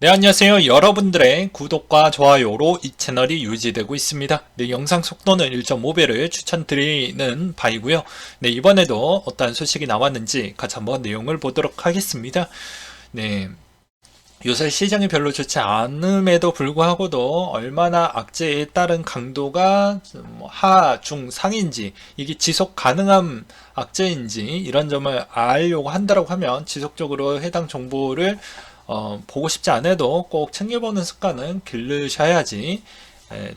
네, 안녕하세요. 여러분들의 구독과 좋아요로 이 채널이 유지되고 있습니다. 네, 영상 속도는 1.5배를 추천드리는 바이고요. 네, 이번에도 어떤 소식이 나왔는지 같이 한번 내용을 보도록 하겠습니다. 네, 요새 시장이 별로 좋지 않음에도 불구하고도 얼마나 악재에 따른 강도가 하, 중, 상인지, 이게 지속 가능한 악재인지 이런 점을 알려고 한다고 하면 지속적으로 해당 정보를 보고 싶지 않아도 꼭 챙겨보는 습관은 기르셔야지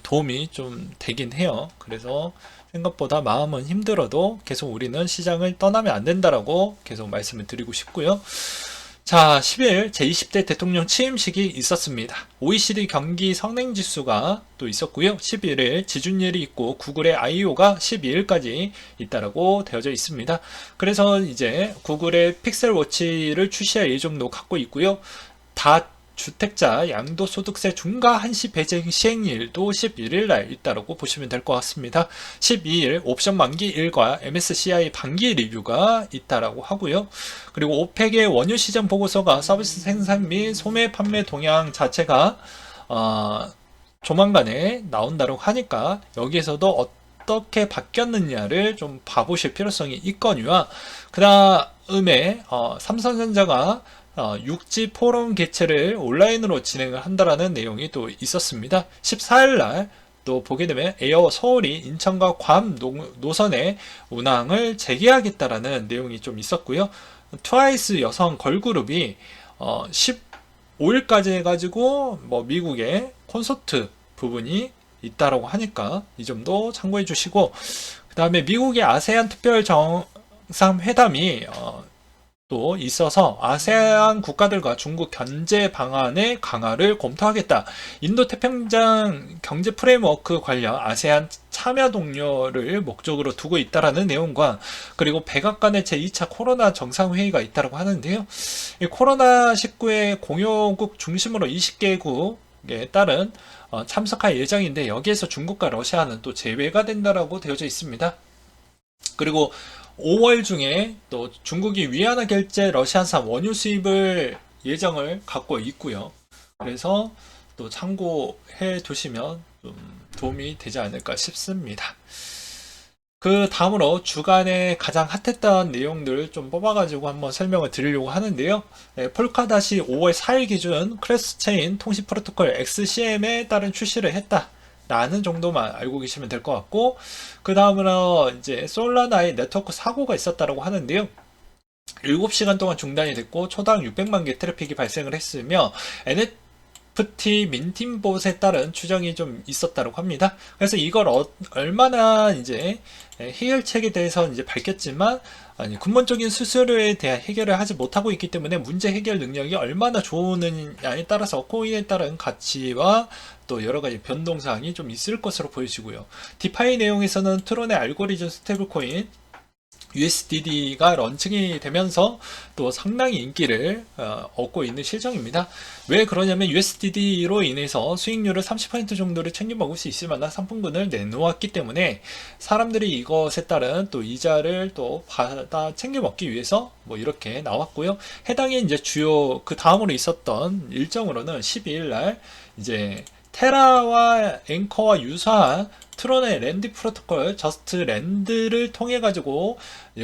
도움이 좀 되긴 해요. 그래서 생각보다 마음은 힘들어도 계속 우리는 시장을 떠나면 안 된다라고 계속 말씀을 드리고 싶고요. 자, 10일 제20대 대통령 취임식이 있었습니다. OECD 경기 성능 지수가 또 있었고요. 11일 지준율이 있고 구글의 IO가 12일까지 있다라고 되어져 있습니다. 그래서 이제 구글의 픽셀 워치를 출시할 예정도 갖고 있고요. 다 주택자 양도소득세 중과 한시 배제 시행일도 11일 날 있다라고 보시면 될 것 같습니다. 12일 옵션 만기 일과 MSCI 반기 리뷰가 있다라고 하고요. 그리고 오펙의 원유 시장 보고서가 서비스 생산 및 소매 판매 동향 자체가 조만간에 나온다고 하니까 여기에서도 어떻게 바뀌었느냐를 좀 봐보실 필요성이 있거니와 그 다음에 삼성전자가 6지 포럼 개최를 온라인으로 진행을 한다라는 내용이 또 있었습니다. 14일 날 또 보게 되면 에어 서울이 인천과 괌 노선의 운항을 재개하겠다라는 내용이 좀 있었고요. 트와이스 여성 걸그룹이 15일까지 해가지고 뭐 미국의 콘서트 부분이 있다라고 하니까 이 점도 참고해 주시고 그 다음에 미국의 아세안 특별 정상회담이 또 있어서 아세안 국가들과 중국 견제 방안의 강화를 검토하겠다. 인도 태평양 경제 프레임워크 관련 아세안 참여 동료를 목적으로 두고 있다라는 내용과 그리고 백악관의 제2차 코로나 정상회의가 있다고 하는데요. 이 코로나19의 공용국 중심으로 20개국에 따른 참석할 예정인데 여기에서 중국과 러시아는 또 제외가 된다라고 되어져 있습니다. 그리고 5월 중에 또 중국이 위안화 결제 러시아산 원유 수입을 예정을 갖고 있고요. 그래서 또 참고해 두시면 좀 도움이 되지 않을까 싶습니다. 그 다음으로 주간에 가장 핫했던 내용들을 좀 뽑아가지고 한번 설명을 드리려고 하는데요. 폴카닷이 5월 4일 기준 클래스 체인 통신 프로토콜 XCM에 따른 출시를 했다. 라는 정도만 알고 계시면 될 것 같고, 그 다음으로 이제 솔라나의 네트워크 사고가 있었다고 하는데요. 7시간 동안 중단이 됐고, 초당 600만 개 트래픽이 발생을 했으며, NFT 민팀봇에 따른 추정이 좀 있었다고 합니다. 그래서 이걸 얼마나 이제 해결책에 대해서 이제 밝혔지만 아니 근본적인 수수료에 대한 해결을 하지 못하고 있기 때문에 문제 해결 능력이 얼마나 좋으느냐에 따라서 코인에 따른 가치와 또 여러 가지 변동사항이 좀 있을 것으로 보여지고요. 디파이 내용에서는 트론의 알고리즘 스테이블 코인 USDD가 런칭이 되면서 또 상당히 인기를 얻고 있는 실정입니다. 왜 그러냐면 USDD로 인해서 수익률을 30% 정도를 챙겨 먹을 수 있을 만한 상품군을 내놓았기 때문에 사람들이 이것에 따른 또 이자를 또 받아 챙겨 먹기 위해서 뭐 이렇게 나왔고요. 해당의 이제 주요 그 다음으로 있었던 일정으로는 12일 날 이제 테라와 앵커와 유사한 트론의 랜드 프로토콜 저스트 랜드를 통해 가지고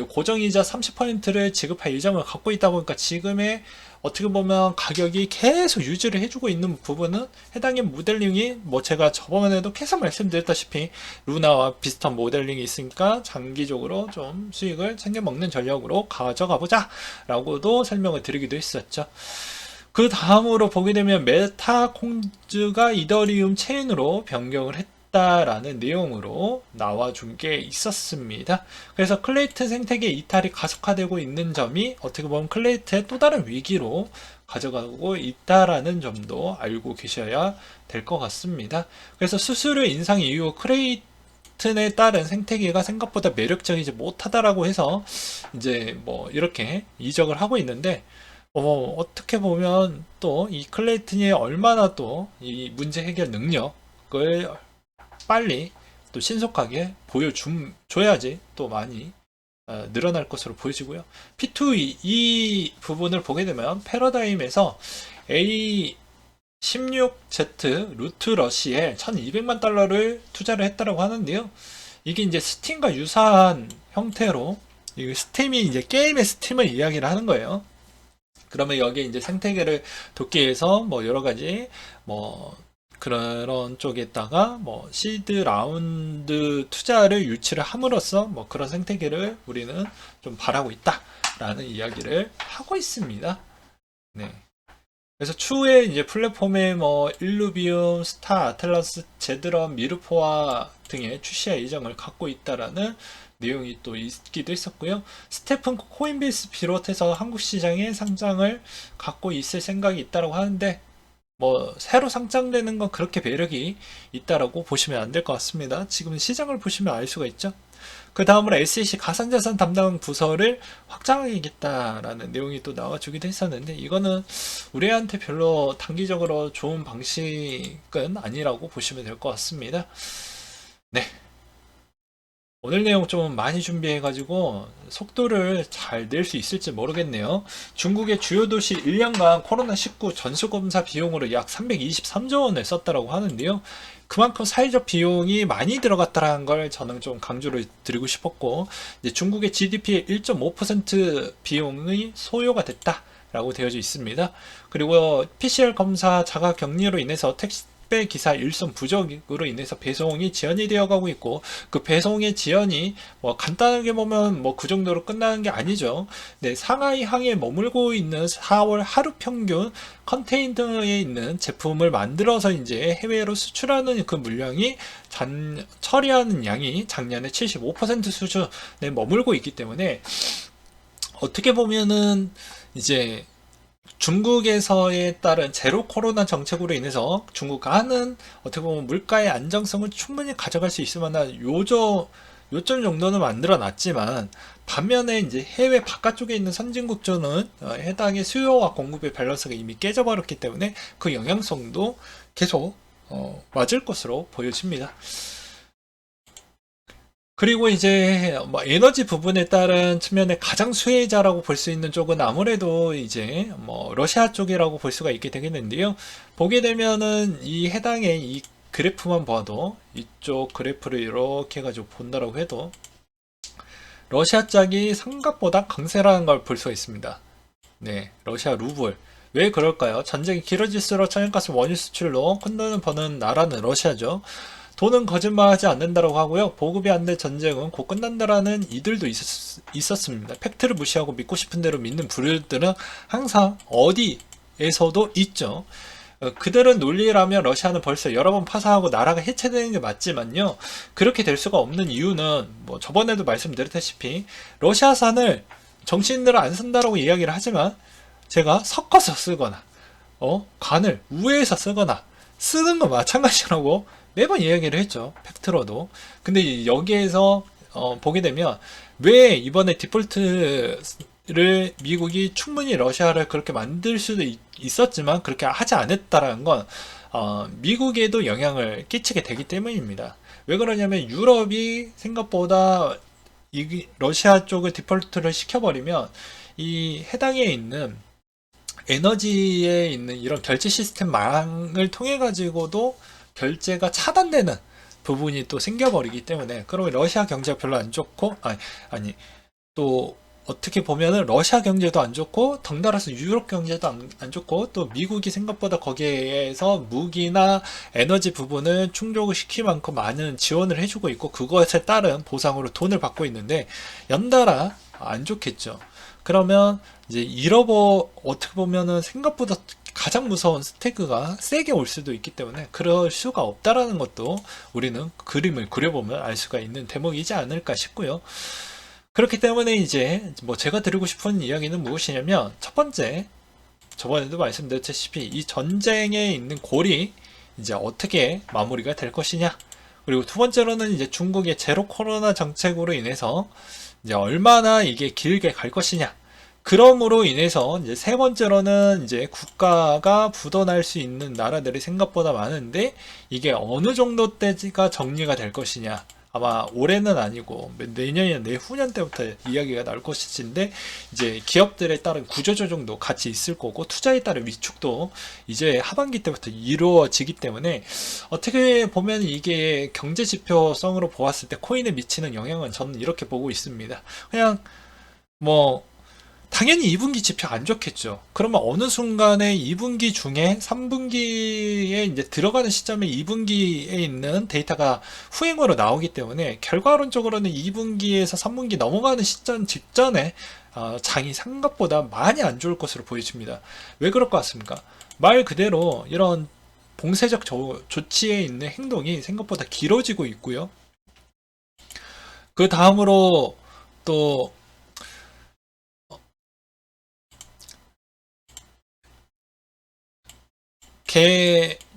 고정이자 30%를 지급할 예정을 갖고 있다 보니까 지금의 어떻게 보면 가격이 계속 유지를 해주고 있는 부분은 해당의 모델링이 뭐 제가 저번에도 계속 말씀드렸다시피 루나와 비슷한 모델링이 있으니까 장기적으로 좀 수익을 챙겨 먹는 전략으로 가져가 보자 라고도 설명을 드리기도 했었죠. 그 다음으로 보게 되면 메타콩즈가 이더리움 체인으로 변경을 했다라는 내용으로 나와준 게 있었습니다. 그래서 클레이트 생태계 이탈이 가속화되고 있는 점이 어떻게 보면 클레이트의 또 다른 위기로 가져가고 있다라는 점도 알고 계셔야 될 것 같습니다. 그래서 수수료 인상 이후 크레이튼에 따른 생태계가 생각보다 매력적이지 못하다라고 해서 이제 뭐 이렇게 이적을 하고 있는데 어떻게 보면 또 이 클레이튼이 얼마나 또 이 문제 해결 능력을 빨리 또 신속하게 보여줘야지 또 많이 늘어날 것으로 보여지고요. P2E 이 부분을 보게 되면 패러다임에서 A 16Z 루트 러시에 1200만 달러를 투자를 했다라고 하는데요. 이게 이제 스팀과 유사한 형태로, 이 스팀이 이제 게임의 스팀을 이야기를 하는 거예요. 그러면 여기에 이제 생태계를 돕기 위해서 뭐 여러 가지 뭐 그런 쪽에다가 뭐 시드 라운드 투자를 유치를 함으로써 뭐 그런 생태계를 우리는 좀 바라고 있다라는 이야기를 하고 있습니다. 네. 그래서 추후에 이제 플랫폼에 뭐 일루비움, 스타, 아틀라스, 제드럼, 미르포아 등의 출시할 예정을 갖고 있다라는 내용이 또 있기도 했었고요. 스테픈 코인베이스 비롯해서 한국 시장에 상장을 갖고 있을 생각이 있다고 하는데, 뭐 새로 상장되는 건 그렇게 매력이 있다라고 보시면 안 될 것 같습니다. 지금 시장을 보시면 알 수가 있죠. 그 다음으로 SEC 가상자산 담당 부서를 확장하겠다라는 내용이 또 나와주기도 했었는데, 이거는 우리한테 별로 단기적으로 좋은 방식은 아니라고 보시면 될 것 같습니다. 네. 오늘 내용 좀 많이 준비해가지고 속도를 잘 낼 수 있을지 모르겠네요. 중국의 주요 도시 1년간 코로나19 전수검사 비용으로 약 323조 원을 썼다고 하는데요. 그만큼 사회적 비용이 많이 들어갔다는 걸 저는 좀 강조를 드리고 싶었고, 이제 중국의 GDP의 1.5% 비용이 소요가 됐다라고 되어져 있습니다. 그리고 PCR 검사 자가 격리로 인해서 택배 기사 일손 부족으로 인해서 배송이 지연이 되어 가고 있고, 그 배송의 지연이 뭐 간단하게 보면 뭐 그 정도로 끝나는 게 아니죠. 네, 상하이 항에 머물고 있는 4월 하루 평균 컨테이너에 있는 제품을 만들어서 이제 해외로 수출하는 그 물량이 처리하는 양이 작년에 75% 수준에 머물고 있기 때문에, 어떻게 보면은 이제 중국에서에 따른 제로 코로나 정책으로 인해서 중국가는 어떻게 보면 물가의 안정성을 충분히 가져갈 수 있을 만한 요점 정도는 만들어 놨지만, 반면에 이제 해외 바깥쪽에 있는 선진국들은 해당의 수요와 공급의 밸런스가 이미 깨져버렸기 때문에 그 영향성도 계속 맞을 것으로 보여집니다. 그리고 이제 뭐 에너지 부분에 따른 측면의 가장 수혜자라고 볼 수 있는 쪽은 아무래도 이제 뭐 러시아 쪽이라고 볼 수가 있게 되겠는데요. 보게 되면은 이 해당의 이 그래프만 봐도, 이쪽 그래프를 이렇게 해가지고 본다라고 해도 러시아 짝이 생각보다 강세라는 걸 볼 수가 있습니다. 네, 러시아 루블. 왜 그럴까요? 전쟁이 길어질수록 천연가스 원유 수출로 큰 돈을 버는 나라는 러시아죠. 돈은 거짓말하지 않는다라고 하고요. 보급이 안 될 전쟁은 곧 끝난다라는 이들도 있었습니다. 팩트를 무시하고 믿고 싶은 대로 믿는 부류들은 항상 어디에서도 있죠. 그들은 논리라면 러시아는 벌써 여러 번 파산하고 나라가 해체되는 게 맞지만요. 그렇게 될 수가 없는 이유는 뭐 저번에도 말씀드렸다시피 러시아산을 정치인들은 안 쓴다라고 이야기를 하지만, 제가 섞어서 쓰거나 간을 우회해서 쓰거나 쓰는 거 마찬가지라고 매번 이야기를 했죠. 팩트로도. 근데 여기에서 보게 되면 왜 이번에 디폴트를 미국이 충분히 러시아를 그렇게 만들 수도 있었지만 그렇게 하지 않았다라는 건 미국에도 영향을 끼치게 되기 때문입니다. 왜 그러냐면 유럽이 생각보다 이 러시아 쪽을 디폴트를 시켜버리면 이 해당에 있는 에너지에 있는 이런 결제 시스템망을 통해 가지고도 결제가 차단되는 부분이 또 생겨버리기 때문에, 그러면 러시아 경제가 별로 안 좋고, 또 어떻게 보면은 러시아 경제도 안 좋고 덩달아서 유럽 경제도 안 좋고, 또 미국이 생각보다 거기에서 무기나 에너지 부분을 충족을 시킬 만큼 많은 지원을 해주고 있고 그것에 따른 보상으로 돈을 받고 있는데 연달아 안 좋겠죠. 그러면 이제 어떻게 보면은 생각보다 가장 무서운 스태그가 세게 올 수도 있기 때문에 그럴 수가 없다라는 것도 우리는 그림을 그려보면 알 수가 있는 대목이지 않을까 싶고요. 그렇기 때문에 이제 뭐 제가 드리고 싶은 이야기는 무엇이냐면, 첫 번째, 저번에도 말씀드렸다시피 이 전쟁에 있는 골이 이제 어떻게 마무리가 될 것이냐, 그리고 두 번째로는 이제 중국의 제로 코로나 정책으로 인해서 이제 얼마나 이게 길게 갈 것이냐, 그럼으로 인해서 이제 세 번째로는 이제 국가가 부도날 수 있는 나라들이 생각보다 많은데 이게 어느 정도 때가 정리가 될 것이냐, 아마 올해는 아니고 내년이나 내후년 때부터 이야기가 나올 것인데, 이제 기업들에 따른 구조조정도 같이 있을 거고 투자에 따른 위축도 이제 하반기 때부터 이루어지기 때문에 어떻게 보면 이게 경제 지표성으로 보았을 때 코인에 미치는 영향은 저는 이렇게 보고 있습니다. 그냥 뭐 당연히 2분기 지표 안 좋겠죠. 그러면 어느 순간에 2분기 중에 3분기에 이제 들어가는 시점에 2분기에 있는 데이터가 후행으로 나오기 때문에 결과론적으로는 2분기에서 3분기 넘어가는 시점 직전에 장이 생각보다 많이 안 좋을 것으로 보여집니다. 왜 그럴 것 같습니까? 말 그대로 이런 봉쇄적 조치에 있는 행동이 생각보다 길어지고 있고요. 그 다음으로 또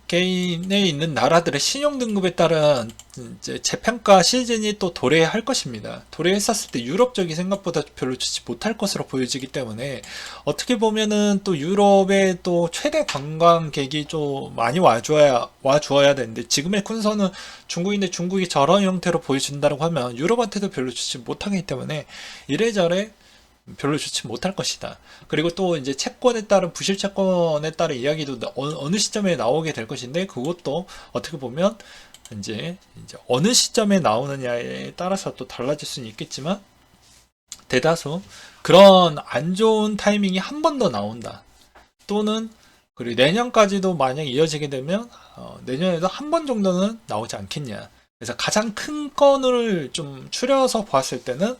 개인에 있는 나라들의 신용등급에 따른 이제 재평가 시즌이 또 도래할 것입니다. 도래했었을 때 유럽 쪽이 생각보다 별로 좋지 못할 것으로 보여지기 때문에 어떻게 보면은 또 유럽의 또 최대 관광객이 좀 많이 와주어야 되는데, 지금의 군서는 중국인데 중국이 저런 형태로 보여준다고 하면 유럽한테도 별로 좋지 못하기 때문에 이래저래 별로 좋지 못할 것이다. 그리고 또 이제 채권에 따른 부실 채권에 따른 이야기도 어느 시점에 나오게 될 것인데, 그것도 어떻게 보면 이제 어느 시점에 나오느냐에 따라서 또 달라질 수는 있겠지만, 대다수 그런 안 좋은 타이밍이 한 번 더 나온다. 또는 그리고 내년까지도 만약 이어지게 되면 내년에도 한 번 정도는 나오지 않겠냐. 그래서 가장 큰 건을 좀 추려서 봤을 때는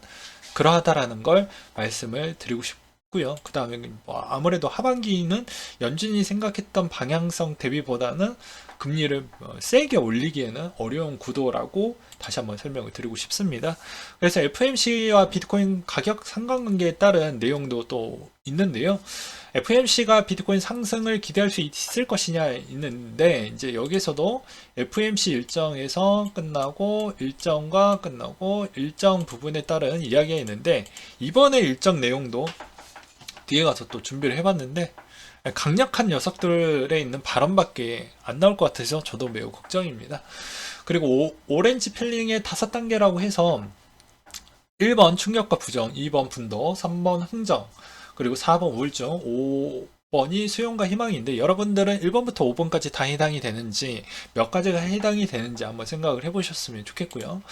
그러하다라는 걸 말씀을 드리고 싶고요. 그 다음에 뭐 아무래도 하반기는 연준이 생각했던 방향성 대비보다는 금리를 세게 올리기에는 어려운 구도라고 다시 한번 설명을 드리고 싶습니다. 그래서 FOMC와 비트코인 가격 상관관계에 따른 내용도 또 있는데요. FOMC가 비트코인 상승을 기대할 수 있을 것이냐 있는데, 이제 여기서도 FOMC 일정에서 끝나고 일정과 끝나고 일정 부분에 따른 이야기가 있는데, 이번에 일정 내용도 뒤에 가서 또 준비를 해봤는데 강력한 녀석들에 있는 발언밖에 안 나올 것 같아서 저도 매우 걱정입니다. 그리고 오렌지 필링의 5단계라고 해서 1번 충격과 부정, 2번 분도, 3번 흥정, 그리고 4번 우울증, 5번이 수용과 희망인데, 여러분들은 1번부터 5번까지 다 해당이 되는지, 몇 가지가 해당이 되는지 한번 생각을 해보셨으면 좋겠고요.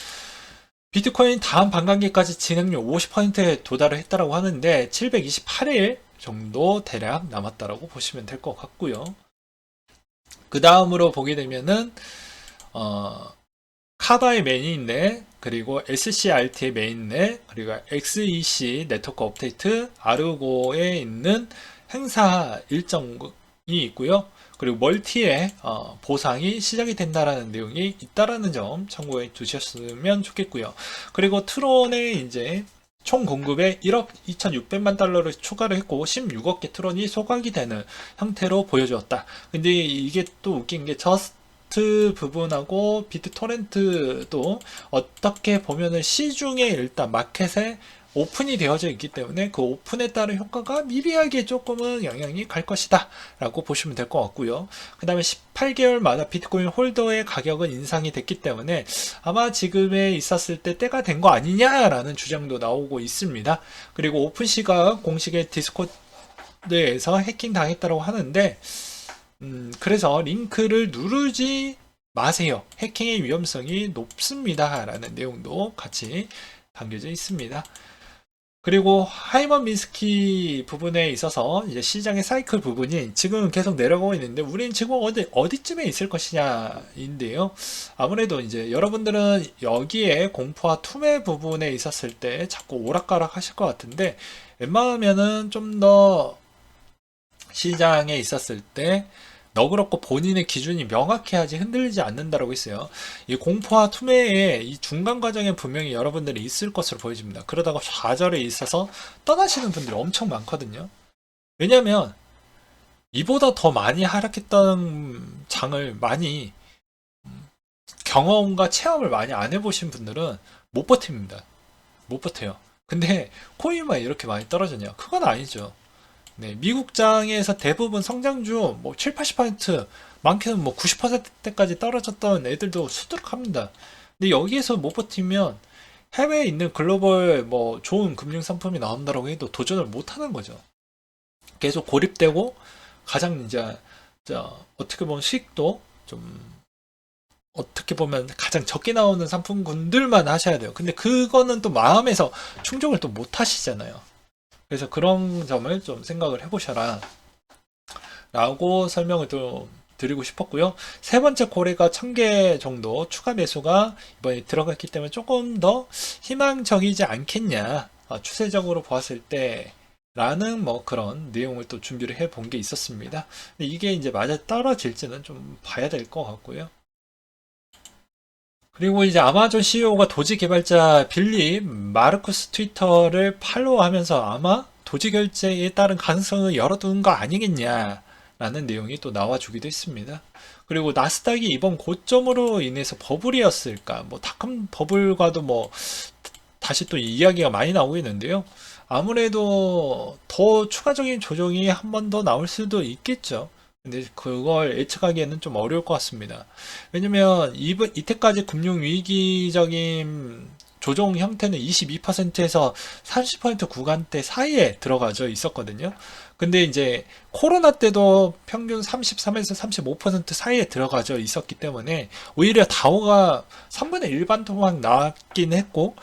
비트코인 다음 반감기까지 진행률 50%에 도달을 했다라고 하는데 728일 정도 대략 남았다라고 보시면 될 것 같고요. 그 다음으로 보게 되면은 카바의 메인넷, 그리고 SCRT의 메인넷, 그리고 XEC 네트워크 업데이트, 아르고에 있는 행사 일정이 있고요. 그리고 멀티의 보상이 시작이 된다라는 내용이 있다라는 점 참고해 두셨으면 좋겠고요. 그리고 트론에 이제 총 공급에 1억 2,600만 달러를 추가를 했고 16억 개 트론이 소각이 되는 형태로 보여주었다. 근데 이게 또 웃긴 게 저스트 부분하고 비트토렌트도 어떻게 보면은 시중에 일단 마켓에 오픈이 되어져 있기 때문에 그 오픈에 따른 효과가 미비하게 조금은 영향이 갈 것이다 라고 보시면 될 것 같고요. 그 다음에 18개월마다 비트코인 홀더의 가격은 인상이 됐기 때문에 아마 지금에 있었을 때 때가 된 거 아니냐라는 주장도 나오고 있습니다. 그리고 오픈시가 공식의 디스코드에서 해킹 당했다고 하는데 그래서 링크를 누르지 마세요. 해킹의 위험성이 높습니다 라는 내용도 같이 담겨져 있습니다. 그리고 하이먼 미스키 부분에 있어서 이제 시장의 사이클 부분이 지금 계속 내려가고 있는데, 우리는 지금 어디쯤에 있을 것이냐인데요. 아무래도 이제 여러분들은 여기에 공포와 투매 부분에 있었을 때 자꾸 오락가락 하실 것 같은데, 웬만하면은 좀 더 시장에 있었을 때 너그럽고 본인의 기준이 명확해야지 흔들리지 않는다라고 했어요. 이 공포와 투매의 이 중간 과정에 분명히 여러분들이 있을 것으로 보여집니다. 그러다가 좌절에 있어서 떠나시는 분들이 엄청 많거든요. 왜냐하면 이보다 더 많이 하락했던 장을 많이 경험과 체험을 많이 안 해보신 분들은 못 버팁니다. 못 버텨요. 근데 코인만 이렇게 많이 떨어졌냐? 그건 아니죠. 네, 미국장에서 대부분 성장주 뭐 7, 80%, 많게는 뭐 90%대까지 떨어졌던 애들도 수두룩합니다. 근데 여기에서 못 버티면 해외에 있는 글로벌 뭐 좋은 금융 상품이 나온다고 해도 도전을 못 하는 거죠. 계속 고립되고 가장 이제 어떻게 보면 수익도 좀 어떻게 보면 가장 적게 나오는 상품군들만 하셔야 돼요. 근데 그거는 또 마음에서 충족을 또 못 하시잖아요. 그래서 그런 점을 좀 생각을 해보셔라 라고 설명을 또 드리고 싶었고요. 세 번째 고래가 1000개 정도 추가 매수가 이번에 들어갔기 때문에 조금 더 희망적이지 않겠냐, 추세적으로 보았을 때 라는 뭐 그런 내용을 또 준비를 해 본 게 있었습니다. 근데 이게 이제 맞아 떨어질지는 좀 봐야 될 것 같고요. 그리고 이제 아마존 CEO가 도지 개발자 빌리 마르쿠스 트위터를 팔로우하면서 아마 도지 결제에 따른 가능성을 열어두는 거 아니겠냐라는 내용이 또 나와주기도 했습니다. 그리고 나스닥이 이번 고점으로 인해서 버블이었을까? 뭐 닷컴 버블과도 뭐 다시 또 이야기가 많이 나오고 있는데요. 아무래도 더 추가적인 조정이 한 번 더 나올 수도 있겠죠. 근데 그걸 예측하기에는 좀 어려울 것 같습니다. 왜냐면 이때까지 금융위기적인 조정 형태는 22%에서 30% 구간대 사이에 들어가져 있었거든요. 근데 이제 코로나 때도 평균 33에서 35% 사이에 들어가져 있었기 때문에 오히려 다우가 3분의 1 반토막 나왔긴 했고,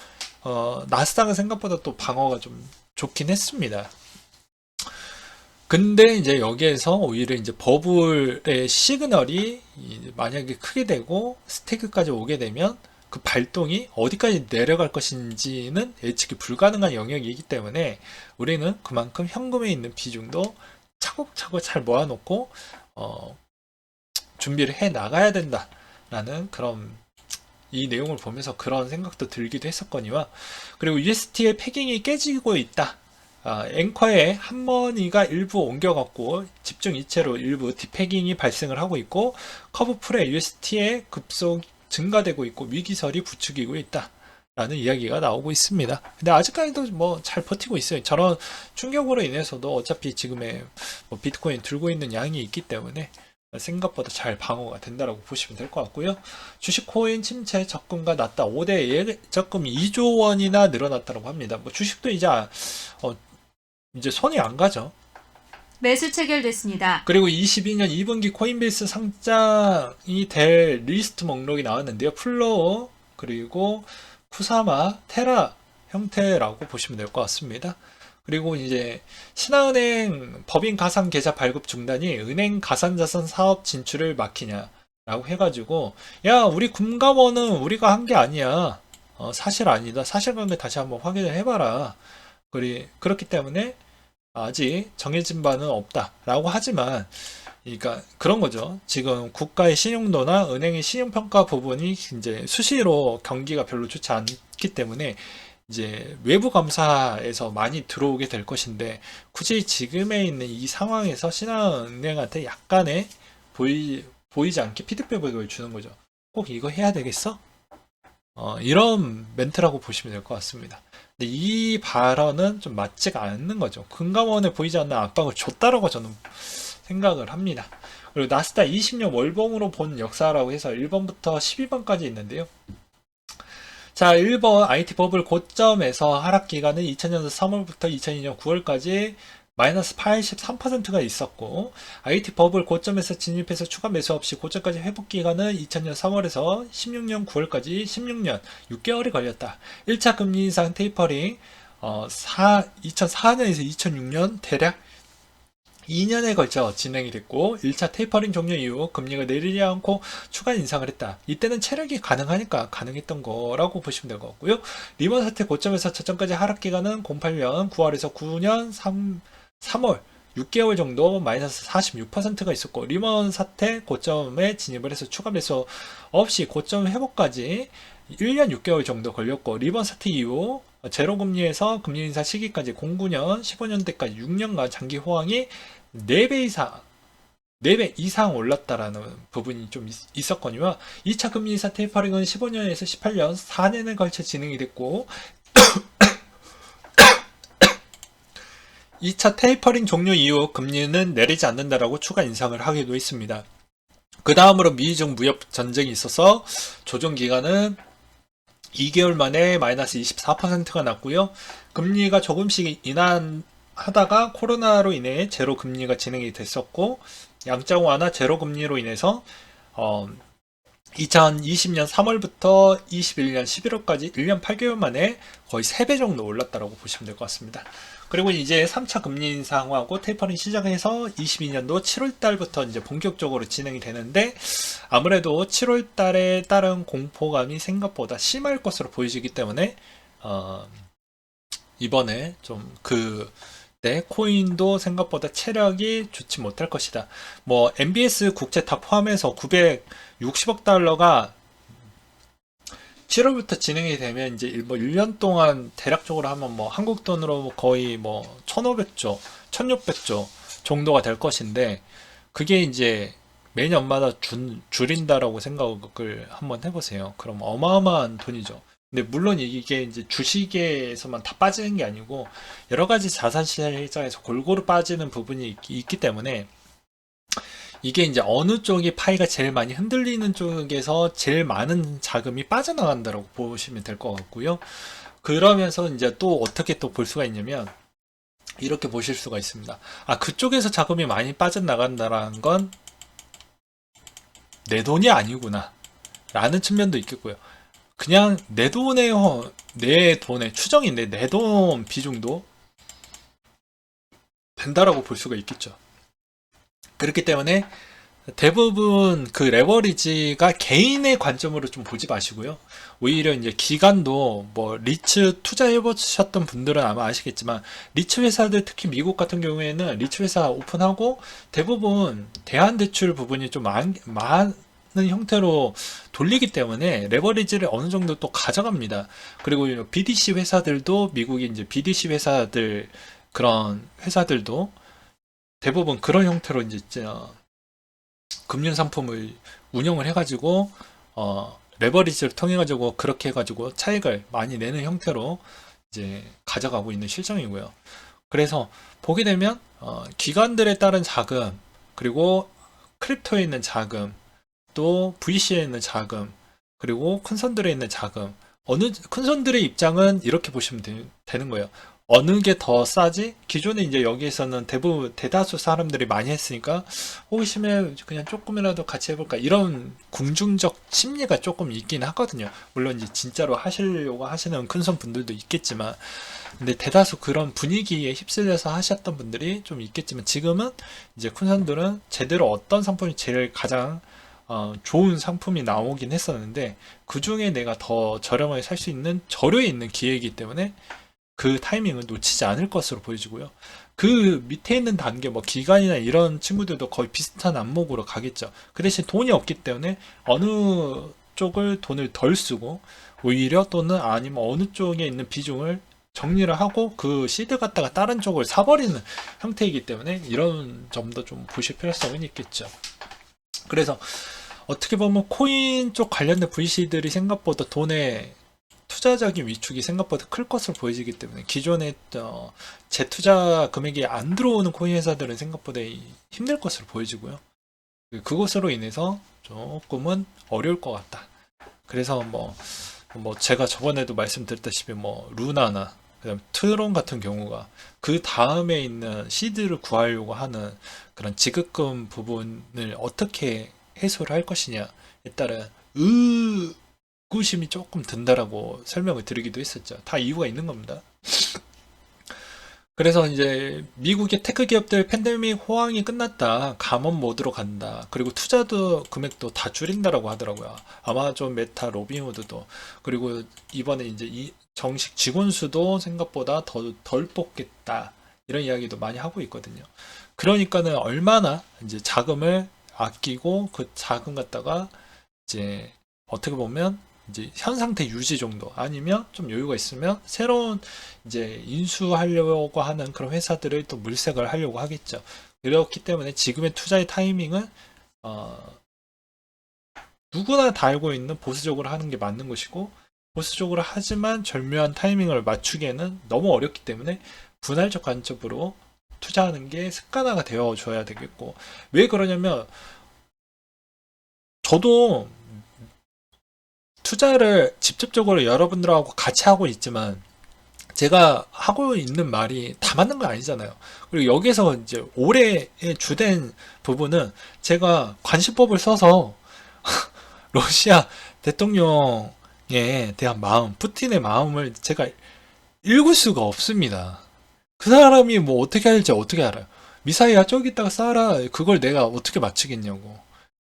나스닥은 생각보다 또 방어가 좀 좋긴 했습니다. 근데 이제 여기에서 오히려 이제 버블의 시그널이 만약에 크게 되고 스테이크까지 오게 되면 그 발동이 어디까지 내려갈 것인지는 예측이 불가능한 영역이기 때문에 우리는 그만큼 현금에 있는 비중도 차곡차곡 잘 모아놓고 준비를 해 나가야 된다라는 그런 이 내용을 보면서 그런 생각도 들기도 했었거니와, 그리고 UST의 패깅이 깨지고 있다. 앵커에 한머니가 일부 옮겨갔고 집중 이체로 일부 디패깅이 발생을 하고 있고, 커브풀의 UST의 급속 증가되고 있고 위기설이 부추기고 있다 라는 이야기가 나오고 있습니다. 근데 아직까지도 뭐 잘 버티고 있어요. 저런 충격으로 인해서도 어차피 지금의 뭐 비트코인 들고 있는 양이 있기 때문에 생각보다 잘 방어가 된다라고 보시면 될 것 같고요. 주식 코인 침체 적금과 낮다. 5대 예적금 2조 원이나 늘어났다고 합니다. 뭐 주식도 이제 손이 안 가죠. 매수 체결됐습니다. 그리고 22년 2분기 코인베이스 상장이 될 리스트 목록이 나왔는데요. 플로우, 그리고 쿠사마, 테라 형태라고 보시면 될 것 같습니다. 그리고 이제 신한은행 법인 가상 계좌 발급 중단이 은행 가상자산 사업 진출을 막히냐라고 해가지고, 야, 우리 금감원은 우리가 한 게 아니야. 사실 아니다. 사실관계 다시 한번 확인을 해봐라. 그렇기 때문에 아직 정해진 바는 없다라고 하지만, 그러니까 그런 거죠. 지금 국가의 신용도나 은행의 신용평가 부분이 이제 수시로 경기가 별로 좋지 않기 때문에 이제 외부 감사에서 많이 들어오게 될 것인데, 굳이 지금에 있는 이 상황에서 신한은행한테 약간의 보이지 않게 피드백을 주는 거죠. 꼭 이거 해야 되겠어? 이런 멘트라고 보시면 될 것 같습니다. 근데 이 발언은 좀 맞지가 않는 거죠. 금감원에 보이지 않는 압박을 줬다라고 저는 생각을 합니다. 그리고 나스닥 20년 월봉으로 본 역사라고 해서 1번부터 12번까지 있는데요. 자, 1번 IT 버블 고점에서 하락 기간은 2000년 3월부터 2002년 9월까지 마이너스 83%가 있었고, IT 버블 고점에서 진입해서 추가 매수 없이 고점까지 회복 기간은 2000년 3월에서 16년 9월까지 16년 6개월이 걸렸다. 1차 금리 인상 테이퍼링 2004년에서 2006년 대략 2년에 걸쳐 진행이 됐고, 1차 테이퍼링 종료 이후 금리가 내리지 않고 추가 인상을 했다. 이때는 체력이 가능하니까 가능했던 거라고 보시면 될 것 같고요. 리먼 사태 고점에서 저점까지 하락 기간은 08년 9월에서 9년 3월 6개월 정도 마이너스 46%가 있었고, 리먼 사태 고점에 진입을 해서 추가 매수 없이 고점 회복까지 1년 6개월 정도 걸렸고, 리먼 사태 이후 제로금리에서 금리 인사 시기까지 09년 15년대까지 6년간 장기 호황이 4배 이상 올랐다라는 부분이 좀 있었거니와, 2차 금리 인사 테이퍼링은 15년에서 18년 4년에 걸쳐 진행이 됐고, 2차 테이퍼링 종료 이후 금리는 내리지 않는다라고 추가 인상을 하기도 했습니다. 그 다음으로 미중 무역 전쟁이 있어서 조정 기간은 2개월 만에 마이너스 24%가 났고요. 금리가 조금씩 인하하다가 코로나로 인해 제로 금리가 진행이 됐었고, 양적 완화 제로 금리로 인해서 2020년 3월부터 21년 11월까지 1년 8개월 만에 거의 3배 정도 올랐다고 보시면 될 것 같습니다. 그리고 이제 3차 금리 인상하고 테이퍼링 시작해서 22년도 7월 달부터 이제 본격적으로 진행이 되는데, 아무래도 7월 달에 따른 공포감이 생각보다 심할 것으로 보이기 때문에 이번에 좀 코인도 생각보다 체력이 좋지 못할 것이다. 뭐 MBS 국채 다 포함해서 960억 달러가 7월부터 진행이 되면 이제 뭐 1년 동안 대략적으로 하면 뭐 한국 돈으로 거의 뭐 1,500조, 1,600조 정도가 될 것인데, 그게 이제 매년마다 줄인다라고 생각을 한번 해보세요. 그럼 어마어마한 돈이죠. 근데 물론 이게 이제 주식에서만 다 빠지는 게 아니고 여러 가지 자산 시장에서 골고루 빠지는 부분이 있기 때문에, 이게 이제 어느 쪽이 파이가 제일 많이 흔들리는 쪽에서 제일 많은 자금이 빠져나간다고 보시면 될 것 같고요. 그러면서 이제 또 어떻게 또 볼 수가 있냐면, 이렇게 보실 수가 있습니다. 그쪽에서 자금이 많이 빠져나간다는 건 내 돈이 아니구나 라는 측면도 있겠고요. 그냥 내 돈의 추정인데 내 돈 비중도 된다라고 볼 수가 있겠죠. 그렇기 때문에 대부분 그 레버리지가 개인의 관점으로 좀 보지 마시고요. 오히려 이제 기관도 뭐 리츠 투자해보셨던 분들은 아마 아시겠지만, 리츠 회사들 특히 미국 같은 경우에는 리츠 회사 오픈하고 대부분 대한대출 부분이 좀 많은 형태로 돌리기 때문에 레버리지를 어느 정도 또 가져갑니다. 그리고 BDC 회사들도, 미국의 이제 BDC 회사들, 그런 회사들도 대부분 그런 형태로 이제 금융 상품을 운영을 해가지고 레버리지를 통해 가지고 그렇게 해가지고 차익을 많이 내는 형태로 이제 가져가고 있는 실정이고요. 그래서 보게 되면 기관들에 따른 자금, 그리고 크립토에 있는 자금, 또 VC에 있는 자금, 그리고 큰 손들에 있는 자금, 큰 손들의 입장은 이렇게 보시면 되는 거예요. 어느 게 더 싸지? 기존에 이제 여기에서는 대다수 사람들이 많이 했으니까 호기심에 그냥 조금이라도 같이 해볼까, 이런 궁중적 심리가 조금 있긴 하거든요. 물론 이제 진짜로 하시려고 하시는 큰손 분들도 있겠지만, 근데 대다수 그런 분위기에 휩쓸려서 하셨던 분들이 좀 있겠지만, 지금은 이제 큰손들은 제대로 어떤 상품이 제일 가장 좋은 상품이 나오긴 했었는데, 그 중에 내가 더 저렴하게 살 수 있는 저료에 있는 기회이기 때문에 그 타이밍은 놓치지 않을 것으로 보여지고요. 그 밑에 있는 단계, 뭐 기관이나 이런 친구들도 거의 비슷한 안목으로 가겠죠. 그 대신 돈이 없기 때문에 어느 쪽을 돈을 덜 쓰고, 오히려 또는 아니면 어느 쪽에 있는 비중을 정리를 하고 그 시드 갖다가 다른 쪽을 사버리는 형태이기 때문에, 이런 점도 좀 보실 필요성은 있겠죠. 그래서 어떻게 보면 코인 쪽 관련된 VC들이 생각보다 돈에 투자적인 위축이 생각보다 클 것으로 보여지기 때문에, 기존에 재투자 금액이 안 들어오는 코인 회사들은 생각보다 힘들 것으로 보여지고요. 그것으로 인해서 조금은 어려울 것 같다. 그래서 뭐 제가 저번에도 말씀드렸다시피 뭐 루나나 그다음 트론 같은 경우가 그 다음에 있는 시드를 구하려고 하는 그런 지급금 부분을 어떻게 해소를 할 것이냐에 따른 의구심이 조금 든다라고 설명을 드리기도 했었죠. 다 이유가 있는 겁니다. 그래서 이제 미국의 테크 기업들 팬데믹 호황이 끝났다, 감원 모드로 간다, 그리고 투자도 금액도 다 줄인다라고 하더라고요. 아마존, 메타, 로빈후드도. 그리고 이번에 이제 이 정식 직원 수도 생각보다 덜 뽑겠다, 이런 이야기도 많이 하고 있거든요. 그러니까는 얼마나 이제 자금을 아끼고 그 자금 갖다가 이제 어떻게 보면 이제 현 상태 유지 정도, 아니면 좀 여유가 있으면 새로운 이제 인수하려고 하는 그런 회사들을 또 물색을 하려고 하겠죠. 그렇기 때문에 지금의 투자의 타이밍은 누구나 다 알고 있는 보수적으로 하는 게 맞는 것이고, 보수적으로 하지만 절묘한 타이밍을 맞추기에는 너무 어렵기 때문에 분할적 관점으로 투자하는 게 습관화가 되어줘야 되겠고, 왜 그러냐면 저도 투자를 직접적으로 여러분들하고 같이 하고 있지만 제가 하고 있는 말이 다 맞는 건 아니잖아요. 그리고 여기서 이제 올해의 주된 부분은 제가 관시법을 써서 러시아 대통령에 대한 마음, 푸틴의 마음을 제가 읽을 수가 없습니다. 그 사람이 뭐 어떻게 할지 어떻게 알아요? 미사일야 저기다가 쏴라. 그걸 내가 어떻게 맞추겠냐고.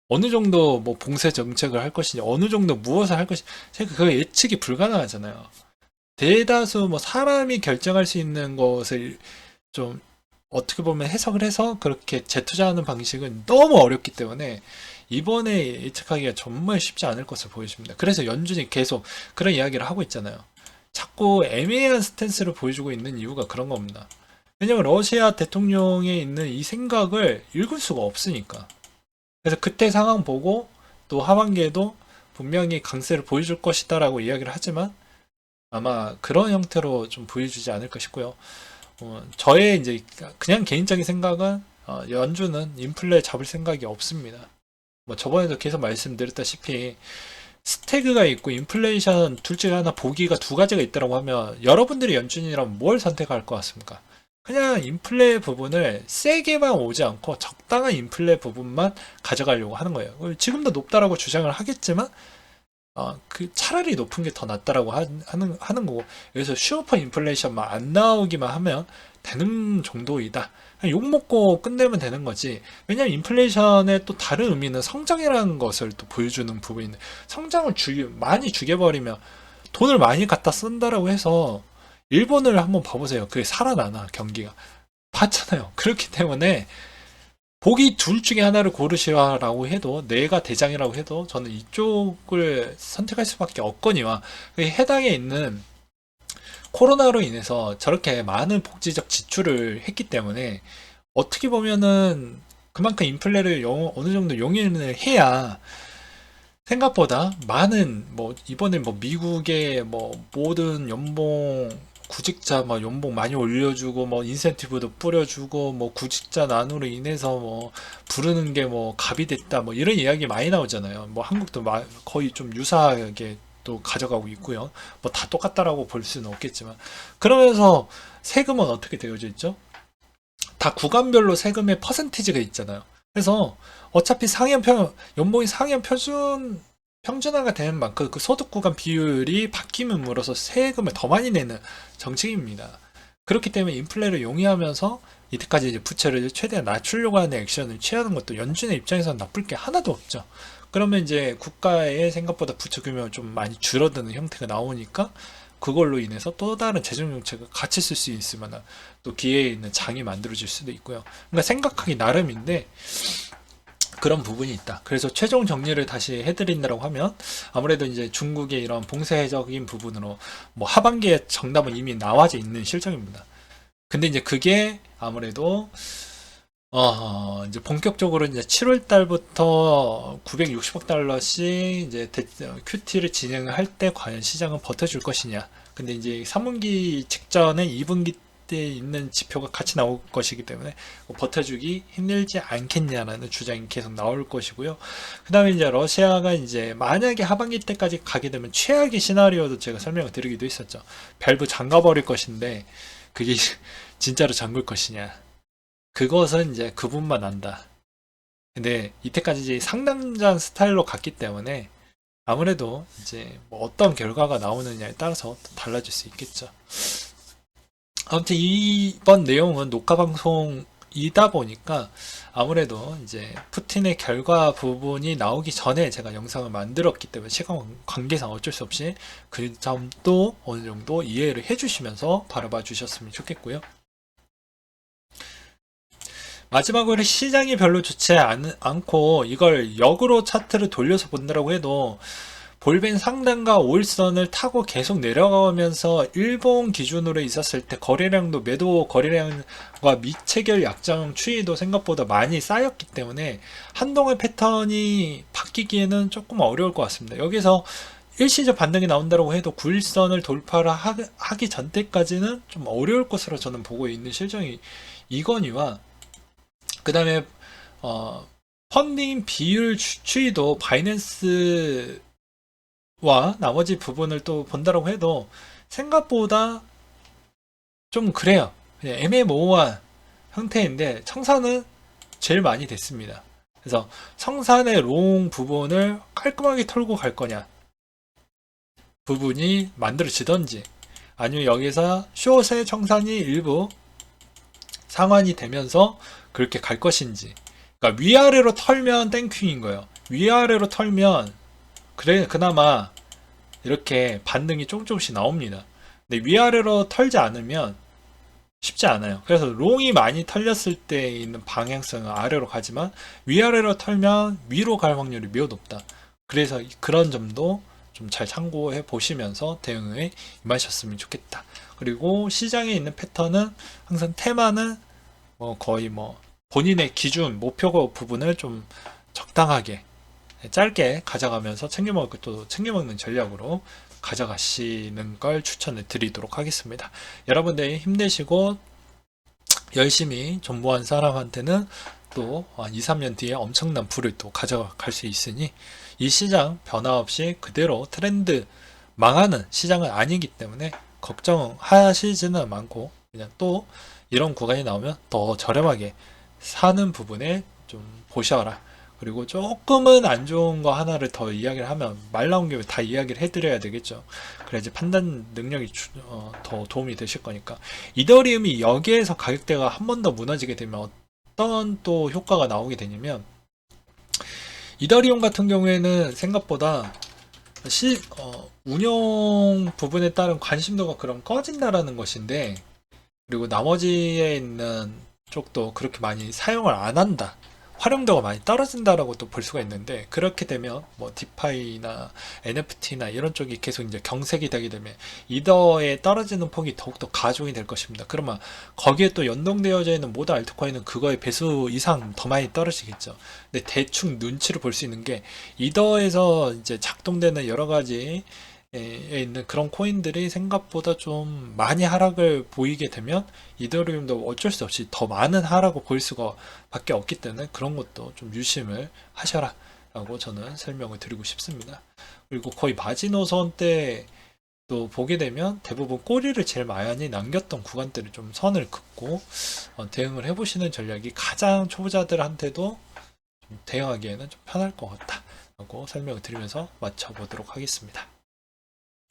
어느 정도 뭐 봉쇄 정책을 할 것이냐, 어느 정도 무엇을 할 것이냐, 제가 그거 예측이 불가능하잖아요. 대다수 뭐 사람이 결정할 수 있는 것을 좀 어떻게 보면 해석을 해서 그렇게 재투자하는 방식은 너무 어렵기 때문에 이번에 예측하기가 정말 쉽지 않을 것을 보여줍니다. 그래서 연준이 계속 그런 이야기를 하고 있잖아요. 자꾸 애매한 스탠스를 보여주고 있는 이유가 그런 겁니다. 왜냐면 러시아 대통령에 있는 이 생각을 읽을 수가 없으니까. 그래서 그때 상황 보고 또 하반기에도 분명히 강세를 보여줄 것이다라고 이야기를 하지만 아마 그런 형태로 좀 보여주지 않을까 싶고요. 저의 이제 그냥 개인적인 생각은 연준은 인플레 잡을 생각이 없습니다. 뭐 저번에도 계속 말씀드렸다시피 스태그가 있고 인플레이션 둘 중에 하나 보기가 두 가지가 있다고 하면 여러분들이 연준이라면 뭘 선택할 것 같습니까? 그냥 인플레 부분을 세게만 오지 않고 적당한 인플레 부분만 가져가려고 하는 거예요. 지금도 높다라고 주장을 하겠지만 그 차라리 높은 게 더 낫다라고 하는 거고, 여기서 슈퍼 인플레이션만 안 나오기만 하면 되는 정도이다. 욕 먹고 끝내면 되는 거지. 왜냐면 인플레이션의 또 다른 의미는 성장이라는 것을 또 보여주는 부분인데, 성장을 많이 죽여버리면 돈을 많이 갖다 쓴다라고 해서 일본을 한번 봐보세요. 그게 살아나나 경기가. 봤잖아요. 그렇기 때문에 보기 둘 중에 하나를 고르시라고 해도, 내가 대장이라고 해도 저는 이쪽을 선택할 수밖에 없거니와, 해당에 있는 코로나로 인해서 저렇게 많은 복지적 지출을 했기 때문에 어떻게 보면은 그만큼 인플레를 어느 정도 용인을 해야 생각보다 많은, 뭐 이번에 뭐 미국의 뭐 모든 연봉 구직자 뭐 연봉 많이 올려주고 뭐 인센티브도 뿌려주고 뭐 구직자 난으로 인해서 뭐 부르는 게 뭐 갑이 됐다 뭐 이런 이야기 많이 나오잖아요. 뭐 한국도 거의 좀 유사하게 또 가져가고 있고요. 뭐 다 똑같다라고 볼 수는 없겠지만, 그러면서 세금은 어떻게 되어져 있죠? 다 구간별로 세금의 퍼센티지가 있잖아요. 그래서 어차피 연봉이 상향 평준화가 되는 만큼 그 소득 구간 비율이 바뀜으로써 세금을 더 많이 내는 정책입니다. 그렇기 때문에 인플레를 용이하면서 이때까지 이제 부채를 최대한 낮추려고 하는 액션을 취하는 것도 연준의 입장에서는 나쁠 게 하나도 없죠. 그러면 이제 국가의 생각보다 부채 규모가 좀 많이 줄어드는 형태가 나오니까 그걸로 인해서 또 다른 재정 정책을 같이 쓸 수 있을 만한 또 기회에 있는 장이 만들어질 수도 있고요. 그러니까 생각하기 나름인데 그런 부분이 있다. 그래서 최종 정리를 다시 해드린다고 하면 아무래도 이제 중국의 이런 봉쇄적인 부분으로 뭐 하반기에 정답은 이미 나와져 있는 실정입니다. 근데 이제 그게 아무래도 이제 본격적으로 이제 7월 달부터 960억 달러씩 이제 QT를 진행을 할 때 과연 시장은 버텨줄 것이냐. 근데 이제 3분기 직전에 2분기 때 있는 지표가 같이 나올 것이기 때문에 버텨주기 힘들지 않겠냐라는 주장이 계속 나올 것이고요. 그 다음에 이제 러시아가 이제 만약에 하반기 때까지 가게 되면 최악의 시나리오도 제가 설명을 드리기도 했었죠. 밸브 잠가버릴 것인데 그게 진짜로 잠글 것이냐. 그것은 이제 그분만 안다. 근데 이때까지 이제 상당한 스타일로 갔기 때문에 아무래도 이제 뭐 어떤 결과가 나오느냐에 따라서 달라질 수 있겠죠. 아무튼 이번 내용은 녹화 방송이다 보니까 아무래도 이제 푸틴의 결과 부분이 나오기 전에 제가 영상을 만들었기 때문에 시간 관계상 어쩔 수 없이 그 점도 어느 정도 이해를 해주시면서 바라봐 주셨으면 좋겠고요. 마지막으로 시장이 별로 좋지 않고 이걸 역으로 차트를 돌려서 본다고 해도 볼벤 상단과 5일선을 타고 계속 내려가면서 일본 기준으로 있었을 때 거래량도 매도 거래량과 미체결 약정 추이도 생각보다 많이 쌓였기 때문에 한동안 패턴이 바뀌기에는 조금 어려울 것 같습니다. 여기서 일시적 반등이 나온다고 해도 9일선을 돌파를 하기 전 때까지는 좀 어려울 것으로 저는 보고 있는 실정이 이거니와, 그 다음에 펀딩 비율 추이도 바이낸스 나머지 부분을 또 본다라고 해도 생각보다 좀 그래요. 그냥 애매모호한 형태인데 청산은 제일 많이 됐습니다. 그래서 청산의 롱 부분을 깔끔하게 털고 갈 거냐, 부분이 만들어지던지, 아니면 여기서 숏의 청산이 일부 상환이 되면서 그렇게 갈 것인지. 그러니까 위아래로 털면 땡큐인 거예요. 위아래로 털면 그래 그나마 이렇게 반등이 조금씩 나옵니다. 근데 위아래로 털지 않으면 쉽지 않아요. 그래서 롱이 많이 털렸을 때 있는 방향성은 아래로 가지만 위아래로 털면 위로 갈 확률이 매우 높다. 그래서 그런 점도 좀 잘 참고해 보시면서 대응에 임하셨으면 좋겠다. 그리고 시장에 있는 패턴은 항상 테마는 거의 본인의 기준 목표 부분을 좀 적당하게 짧게 가져가면서 챙겨 먹을 것도 챙겨 먹는 전략으로 가져가시는 걸 추천을 드리도록 하겠습니다. 여러분들이 힘내시고 열심히 존버한 사람한테는 또 2, 3년 뒤에 엄청난 부를 또 가져갈 수 있으니 이 시장 변화 없이 그대로 트렌드 망하는 시장은 아니기 때문에 걱정하시지는 않고 그냥 또 이런 구간이 나오면 더 저렴하게 사는 부분에 좀 보셔라. 그리고 조금은 안 좋은 거 하나를 더 이야기를 하면 말 나온 김에 다 이야기를 해드려야 되겠죠. 그래야지 판단 능력이 더 도움이 되실 거니까. 이더리움이 여기에서 가격대가 한 번 더 무너지게 되면 어떤 또 효과가 나오게 되냐면, 이더리움 같은 경우에는 생각보다 운용 부분에 따른 관심도가 그럼 꺼진다라는 것인데, 그리고 나머지에 있는 쪽도 그렇게 많이 사용을 안 한다, 활용도가 많이 떨어진다라고 또 볼 수가 있는데, 그렇게 되면 디파이나 NFT나 이런 쪽이 계속 이제 경색이 되게 되면 이더에 떨어지는 폭이 더욱더 가중이 될 것입니다. 그러면 거기에 또 연동되어져 있는 모든 알트코인은 그거의 배수 이상 더 많이 떨어지겠죠. 근데 대충 눈치를 볼 수 있는 게, 이더에서 이제 작동되는 여러 가지 에 있는 그런 코인들이 생각보다 좀 많이 하락을 보이게 되면 이더리움도 어쩔 수 없이 더 많은 하락을 보일 수가 밖에 없기 때문에 그런 것도 좀 유심을 하셔라 라고 저는 설명을 드리고 싶습니다. 그리고 거의 마지노선 때 또 보게 되면 대부분 꼬리를 제일 많이 남겼던 구간들을 좀 선을 긋고 대응을 해보시는 전략이 가장 초보자들한테도 좀 대응하기에는 좀 편할 것 같다 라고 설명을 드리면서 마쳐보도록 하겠습니다.